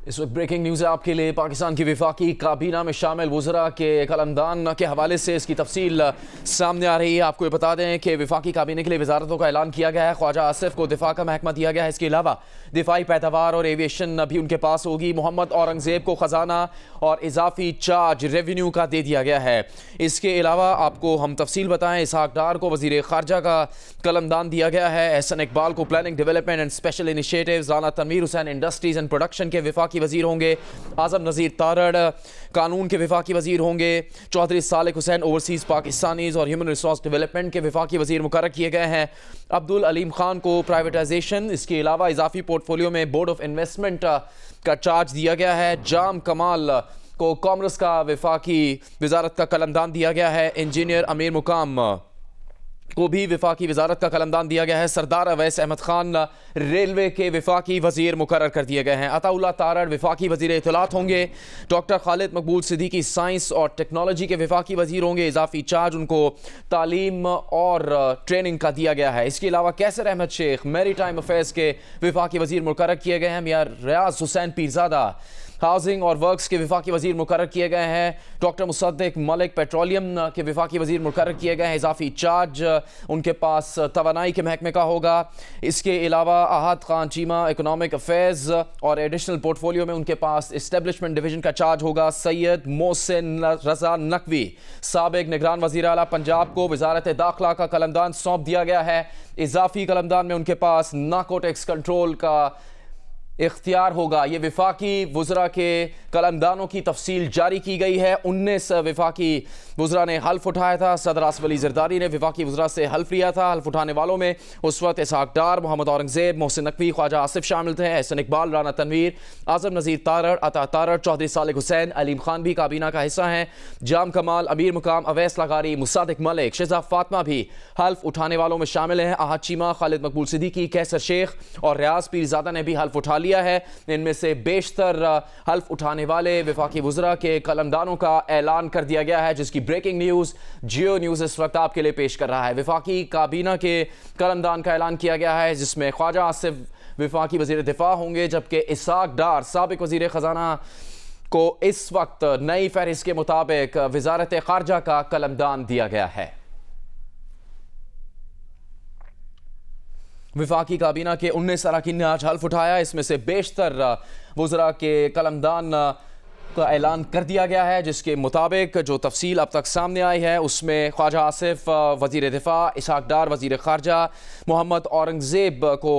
इस वक्त breaking news है आपके लिए। पाकिस्तान की वफाकी काबीना में शामिल वज़रा के कलमदान के हवाले से इसकी तफसील सामने आ रही है। आपको ये बता दें कि वफाकी काबीने के लिए वजारतों का ऐलान किया गया है। ख्वाजा आसिफ को दिफा का महकमा दिया गया है। इसके अलावा दिफाई पैदावार और एविएशन भी उनके पास होगी। मोहम्मद औरंगजेब को ख़जाना और इजाफी चार्ज रेवेन्यू का दे दिया गया है। इसके अलावा आपको हम तफसील बताएं, इसहाक डार को वज़ीर ख़ारजा का कलमदान दिया गया है। एहसन इकबाल को planning development and special initiatives, Rana Tanveer Hussain industries and production के वफाकी वजीर होंगे। आजम नज़ीर तारड़ कानून के वफाकी वजीर होंगे। चौधरी सालिक हुसैन ओवरसीज़ पाकिस्तानीज़ और ह्यूमन रिसोर्स डेवलपमेंट के वफाकी वजीर मुकर्रर किए गए हैं। अब्दुल अलीम खान को प्राइवेटाइजेशन, इसके अलावा इजाफी पोर्टफोलियो में बोर्ड ऑफ इन्वेस्टमेंट का चार्ज दिया गया है। जाम कमाल को कॉमर्स का वफाकी वजारत का कलमदान दिया गया है। इंजीनियर अमीर मुकाम को भी वफाकी वजारत का कलमदान दिया गया है। सरदार अवैस अहमद खान रेलवे के वफाकी वजीर मुकर्रर कर दिए गए हैं। अताउल्लाह तारड़ वफाकी वजीर इत्तलात होंगे। डॉक्टर खालिद मकबूल सिद्दीकी साइंस और टेक्नोलॉजी के वफाकी वजीर होंगे। इजाफी चार्ज उनको तालीम और ट्रेनिंग का दिया गया है। इसके अलावा Qaiser Ahmed Sheikh maritime affairs के वफाकी वजीर मुकर्रर किए गए हैं। मियां रियाज हुसैन पीरजादा हाउसिंग और वर्क्स के वफाकी वजीर मुकर्रर किए गए हैं। डॉक्टर मुसद्दिक मलिक पेट्रोलियम के वफाकी वजीर मुकर्रर किए गए हैं। इजाफी चार्ज उनके पास तवानाई के महकमे का होगा। इसके अलावा आहद खान चीमा इकोनॉमिक अफेयर्स और एडिशनल पोर्टफोलियो में उनके पास इस्टेब्लिशमेंट डिवीजन का चार्ज होगा। सैयद मोहसिन रजा नकवी साबिक निगरान वजीर आला पंजाब को वजारत दाखिला का कलमदान सौंप दिया गया है। इजाफी कलमदान में उनके पास नार्कोटिक्स कंट्रोल का इख्तियार होगा। ये वफाकी वज़रा के कलमदानों की तफसील जारी की गई है। 19 वफाकी वज़रा ने हल्फ उठाया था। सदर आसिफ अली ज़रदारी ने वफाकी वज़रा से हल्फ लिया था। हल्फ उठाने वालों में उस वक्त इसहाक डार, मोहम्मद औरंगजेब, मोहसिन नकवी, ख्वाजा आसिफ शामिल थे। एहसन इकबाल, राना तनवीर, आजम नज़ीर तारड़, अता तारड़, चौधरी सालिक हुसैन, अलीम खान भी काबीना का हिस्सा हैं। जाम कमाल, अमीर मुकाम, अवैस लगारी, मुसादिक मलिक, शिजा फातमा भी हल्फ उठाने वालों में शामिल हैं। आहद चीमा, खालिद मकबूल सिद्दीकी, कैसर शेख और रियाज पीरजादा ने भी हल्फ उठा लिया है। इनमें से बेशतर हल्फ उठाने वाले वफाकी वज़रा के कलमदानों का ऐलान कर दिया गया है, जिसकी ब्रेकिंग न्यूज़ जियो न्यूज़ इस वक्त आपके लिए पेश कर रहा है। वफाकी काबीना के कलमदान का ऐलान किया गया है, जिसमें ख्वाजा आसिफ वफाकी वज़ीर दिफा होंगे, जबकि इसहाक डार साबिक वज़ीर ख़जाना को इस वक्त नई फहरिस्त के मुताबिक वजारत ख़ारजा का कलमदान दिया गया है। वफाकी काबीना के 19 अरकान ने आज हल्फ उठाया। इसमें से बेशतर वज़रा के कलमदान का ऐलान कर दिया गया है, जिसके मुताबिक जो तफसील अब तक सामने आई है उसमें ख्वाजा आसिफ वज़ीर दिफा, इसहाक डार वज़ीर ख़ारजा, मोहम्मद औरंगजेब को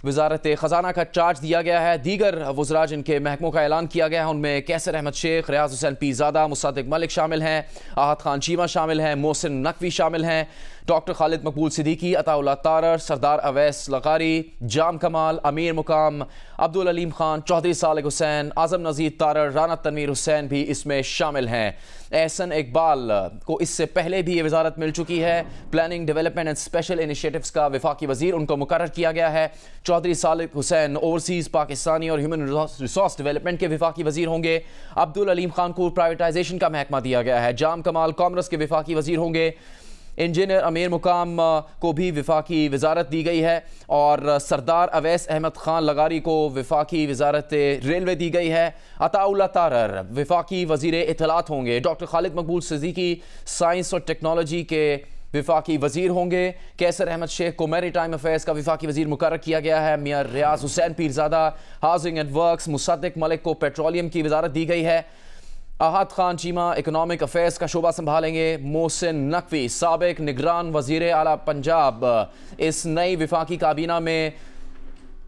वजारत ख़जाना का चार्ज दिया गया है। दीगर वज़रा जिनके महकमों का ऐलान किया गया है उनमें कैसर अहमद शेख, रियाज हुसैन पीरजादा, मुसादिक मलिक शामिल हैं, आहद खान चीमा शामिल हैं, मोहसिन नकवी शामिल हैं, डॉक्टर खालिद मकबूल सिद्दीकी, अताउल्लाह तारड़, सरदार अवैस लगारी, जाम कमाल, अमीर मुकाम, अब्दुल अलीम खान, चौधरी सालिक हुसैन, आजम नज़ीर तारड़, राना तनवीर हुसैन भी इसमें शामिल हैं। एहसन इकबाल को इससे पहले भी ये वजारत मिल चुकी है। Planning development and special initiatives का वफाकी वजीर उनको मुकर्रर किया गया है। चौधरी सालिक हुसैन ओवरसीज़ पाकिस्तानी और ह्यूमन रिसोर्स डेवलपमेंट के वफाकी वजीर होंगे। अब्दुल अलीम खान को प्राइवेटाइजेशन का महकमा दिया गया है। जाम कमाल कॉमर्स के वफाकी वजीर होंगे। इंजीनियर अमीर मुकाम को भी वफाकी वजारत दी गई है और सरदार अवैस अहमद खान लगारी को वफाकी वजारत रेलवे दी गई है। अताउल्लाह तारड़ वफाकी वजीर इत्तलात होंगे। डॉक्टर खालिद मकबूल सिद्दीकी साइंस और टेक्नोलॉजी के वफाकी वजीर होंगे। कैसर अहमद शेख को मैरी टाइम अफेयर्स का वफाकी वजीर मुकर्रर किया गया है। मियां Riaz Hussain Pirzada housing and works, Musaddiq Malik को पेट्रोलियम की वजारत दी गई है। आहद खान चीमा इकोनॉमिक अफेयर्स का शोबा संभालेंगे। मोहसिन नकवी साबिक निगरान वजीर आला पंजाब इस नई वफाकी काबीना में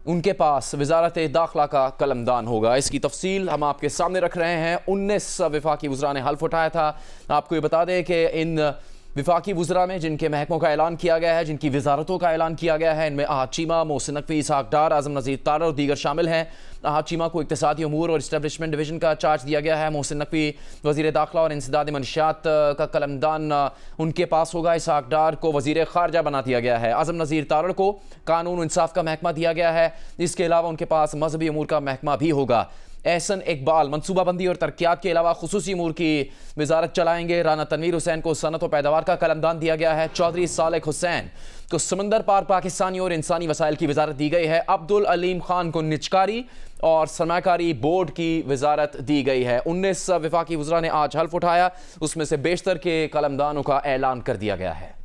उनके पास वजारत दाखिला का कलमदान होगा। इसकी तफसील हम आपके सामने रख रहे हैं। 19 वफाकी वज़रा ने हल्फ उठाया था। आपको ये बता दें कि इन वफाकी वज़रा में जिनके महकमों का ऐलान किया गया है, जिनकी वजारतों का ऐलान किया गया है, इनमें आहद चीमा, मोहसिन नकवी, इसहाक डार, आजम नज़ीर तारड़ और दीगर शामिल हैं। आहद चीमा को इक़्तिसादी अमूर और इस्टेब्लिशमेंट डिवीजन का चार्ज दिया गया है। मोहसिन नकवी वज़ीर दाखिला और इंसदाद मनशियात का कलमदान उनके पास होगा। इसहाक डार को वज़ीर ख़ारजा बना दिया गया है। आजम नज़ीर तारड़ को कानून इंसाफ का महकमा दिया गया है। इसके अलावा उनके पास मजहबी अमूर का महकमा भी होगा। एहसन इकबाल मनसूबाबंदी और तरक्यात के अलावा खुसूसी अमूर की वजारत चलाएंगे। राना तनवीर हुसैन को सनत और पैदावार का कलमदान दिया गया है। चौधरी सालेक हुसैन को समंदर पार पाकिस्तानी और इंसानी वसाइल की वजारत दी गई है। अब्दुल अलीम खान को निजकारी और सरमाकारी बोर्ड की वजारत दी गई है। 19 वफाकी वज़रा ने आज हल्फ उठाया, उसमें से बेशतर के कलमदानों का ऐलान कर दिया गया है।